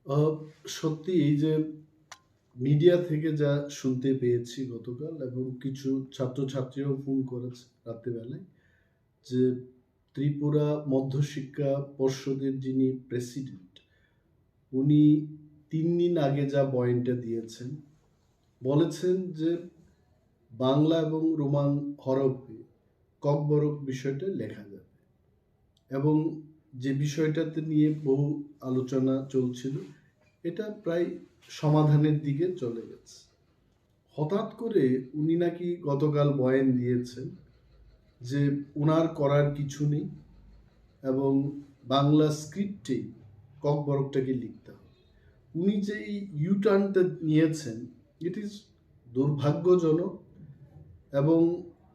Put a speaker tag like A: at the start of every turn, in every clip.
A: আহ, সত্যি এই যে মিডিয়া থেকে যা শুনতে পেয়েছি গতকাল, এবং কিছু ছাত্রছাত্রীরাও ফোন করেছে রাত্রিবেলায়, যে ত্রিপুরা মধ্যশিক্ষা পর্ষদের যিনি প্রেসিডেন্ট, উনি 3 দিন আগে যা বয়ানটা দিয়েছেন, বলেছেন যে বাংলা এবং রোমান হরফে ককবরক বিষয়টা লেখা যাবে, এবং যে বিষয়টাতে নিয়ে বহু আলোচনা চলছিল, এটা প্রায় সমাধানের দিকে চলে গেছে। হঠাৎ করে উনি নাকি গতকাল বয়ান দিয়েছেন যে ওনার করার কিছু নেই, এবং বাংলা স্ক্রিপ্টেই ককবরকটাকে লিখতে হবে। উনি যে এই ইউটার্নটা নিয়েছেন, ইট ইজ দুর্ভাগ্যজনক। এবং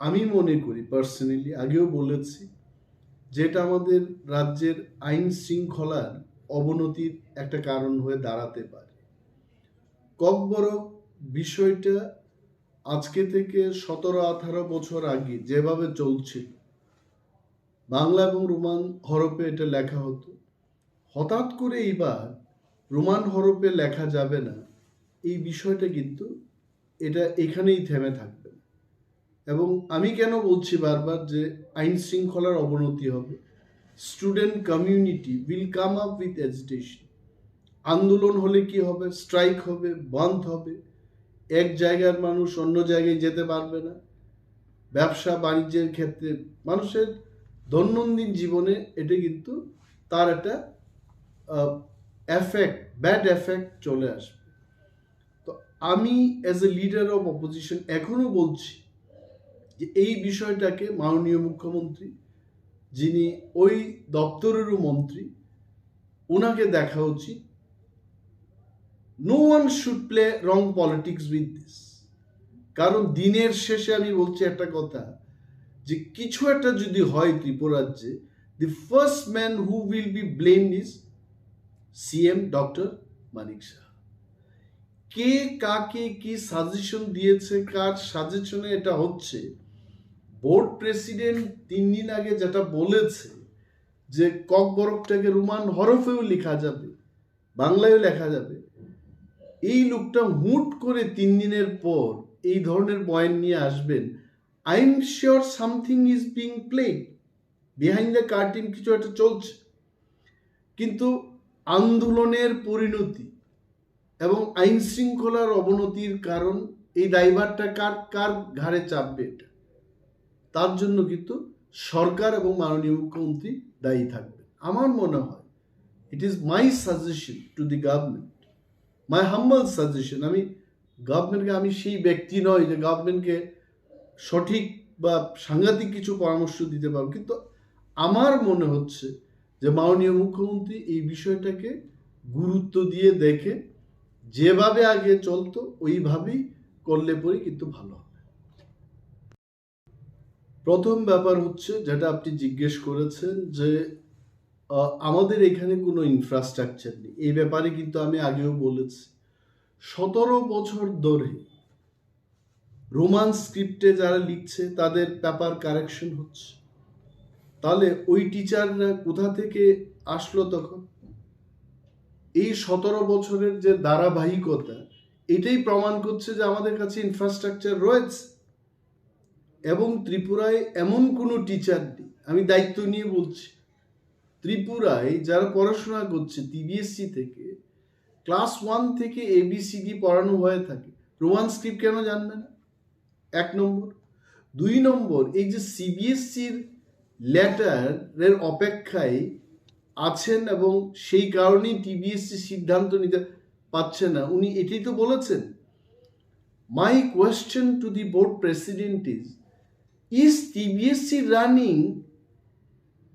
A: আমি মনে করি পার্সোনালি, আগেও বলেছি, যেটা আমাদের রাজ্যের আইন শৃঙ্খলার অবনতির একটা কারণ হয়ে দাঁড়াতে পারে। ককবরক বিষয়টা আজকে থেকে 17-18 বছর আগে যেভাবে চলছিল, বাংলা এবং রোমান হরফে এটা লেখা হতো। হঠাৎ করে এইবার রোমান হরফে লেখা যাবে না, এই বিষয়টা কিন্তু এটা এখানেই থেমে থাকবে না। এবং আমি কেন বলছি বারবার যে আইন শৃঙ্খলার অবনতি হবে, student community will come up with agitation. আন্দোলন হলে কি হবে? স্ট্রাইক হবে, বন্ধ হবে, এক জায়গার মানুষ অন্য জায়গায় যেতে পারবে না। ব্যবসা বাণিজ্যের ক্ষেত্রে, মানুষের দৈনন্দিন জীবনে এটা কিন্তু তার একটা এফেক্ট, ব্যাড এফেক্ট চলে আসবে। তো আমি as a leader of opposition এখনো বলছি যে এই বিষয়টাকে মাননীয় মুখ্যমন্ত্রী, যিনি ওই দপ্তরেরও মন্ত্রী, ওনাকে দেখা উচিত। No one should play wrong politics with this. কারণ দিনের শেষে আমি বলছি একটা কথা, যে কিছু একটা যদি হয় ত্রিপুরাজ্যে, the first man who will be blamed is CM doctor Manik Saha. কে কাকে কি সাজেশন দিয়েছে, কার সাজেশনে এটা হচ্ছে, বোর্ড প্রেসিডেন্ট 3 দিন আগে যেটা বলেছে যে ককবরকটাকে রোমান হরফেও লেখা যাবে, বাংলায়ও লেখা যাবে, এই লোকটা হুট করে 3 দিনের পর এই ধরনের বয়ান নিয়ে আসবেন। I am sure something is being played behind the curtain, কিছু একটা চলছে। কিন্তু আন্দোলনের পরিণতি এবং আইন শৃঙ্খলার অবনতির কারণ, এই দায়ভারটা কার কার ঘাড়ে চাপবে, এটা তার জন্য কিন্তু সরকার এবং মাননীয় মুখ্যমন্ত্রী দায়ী থাকবে। আমার মনে হয় it is my suggestion to the government, my humble suggestion. আমি গভর্নমেন্টকে, আমি সেই ব্যক্তি নই যে গভর্নমেন্টকে সঠিক বা সাংঘাতিক কিছু পরামর্শ দিতে পারবো, কিন্তু আমার মনে হচ্ছে যে মাননীয় মুখ্যমন্ত্রী এই বিষয়টাকে গুরুত্ব দিয়ে দেখে যেভাবে আগে চলতো ওইভাবেই করলে পরে কিন্তু ভালো হবে। প্রথম ব্যাপার হচ্ছে, যেটা আপনি জিজ্ঞেস করেছেন, যে আমাদের এখানে কোনো ইনফ্রাস্ট্রাকচার নেই, এই ব্যাপারে কিন্তু আমি আগেও বলেছি। 17 বছর ধরে রোমান স্ক্রিপ্টে যারা লিখছে তাদের পেপার কারেকশন হচ্ছে, তাহলে ওই টিচাররা কোথা থেকে আসলো তখন? এই 17 বছরের যে ধারাবাহিকতা, এটাই প্রমাণ করছে যে আমাদের কাছে ইনফ্রাস্ট্রাকচার রয়েছে। এবং ত্রিপুরায় এমন কোনো টিচার নেই, আমি দায়িত্ব নিয়ে বলছি, ত্রিপুরায় যারা পড়াশোনা করছে টিবিএসসি থেকে, ক্লাস 1 থেকে এবিসিডি পড়ানো হয়ে থাকে, রোমান স্ক্রিপ্ট কেন জানবে না? 1 নম্বর। 2 নম্বর, এই যে সিবিএসসির লেটারের অপেক্ষায় আছেন এবং সেই কারণেই টিবিএসসি সিদ্ধান্ত নিতে পারছে না, উনি এটাই তো বলেছেন। My question to the board president is TBSC running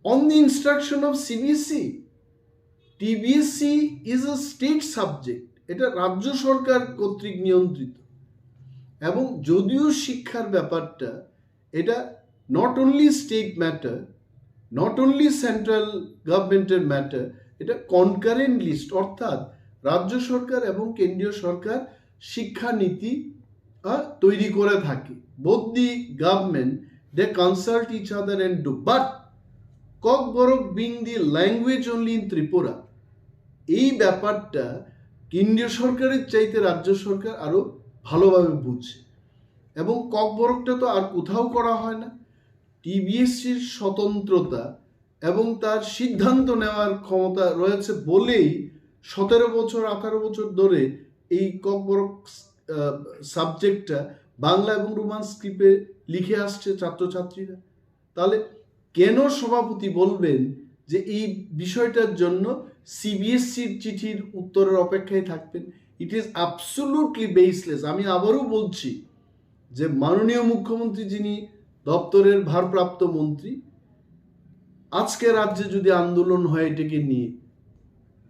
A: on the instruction of CBSE? TBSC is a state subject, এটা রাজ্য সরকার কর্তৃক নিয়ন্ত্রিত। এবং যদিও শিক্ষার ব্যাপারটা, এটা not only state matter, not only central গভর্নমেন্টের ম্যাটার, এটা কনকারেন্ট লিস্ট, অর্থাৎ রাজ্য সরকার এবং কেন্দ্রীয় সরকার শিক্ষানীতি তৈরি করে থাকে। Both the government, they consult each other and do, but Kokborok being the language only in Tripura, এই ব্যাপারটা কেন্দ্রীয় সরকারের চাইতে রাজ্য সরকার আরো ভালোভাবে বুঝছে, এবং ককবরকটা তো আর কোথাও করা হয় না। টিবিএসসির স্বতন্ত্রতা এবং তার সিদ্ধান্ত নেওয়ার ক্ষমতা রয়েছে বলেই 17 বছর 18 বছর ধরে এই ককবরক সাবজেক্টটা বাংলা এবং রোমান স্ক্রিপ্টে লিখে আসছে ছাত্রছাত্রীরা। তাহলে কেন সভাপতি বলবেন যে এই বিষয়টার জন্য সিবিএসসির চিঠির উত্তরের অপেক্ষায় থাকবেন? It is absolutely baseless. আমি আবারও বলছি যে মাননীয় মুখ্যমন্ত্রী, যিনি দপ্তরের ভারপ্রাপ্ত মন্ত্রী, আজকে রাজ্যে যদি আন্দোলন হয় এটাকে নিয়ে,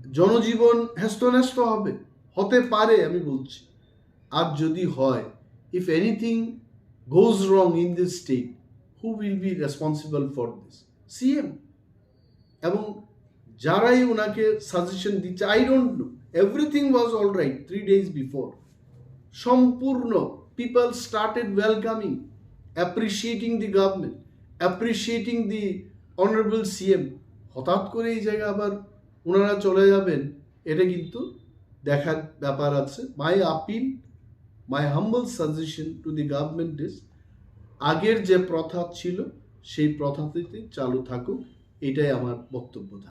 A: জনজীবন হেস্তনেস্ত হবে, হতে পারে আমি বলছি। আর যদি হয়, if anything goes wrong in this state, who will be responsible for this? CM এবং যারাই ওনাকে সাজেশন দিচ্ছে। I don't know, everything was all right 3 days before. সম্পূর্ণ people started welcoming, appreciating the government, appreciating the honourable CM. হঠাৎ করে এই জায়গায় আবার ওনারা চলে যাবেন, এটা কিন্তু দেখার ব্যাপার আছে। My appeal, my humble suggestion to the government is, আগের যে প্রথা ছিল সেই প্রথাটিতে চালু থাকুক, এটাই আমার বক্তব্য।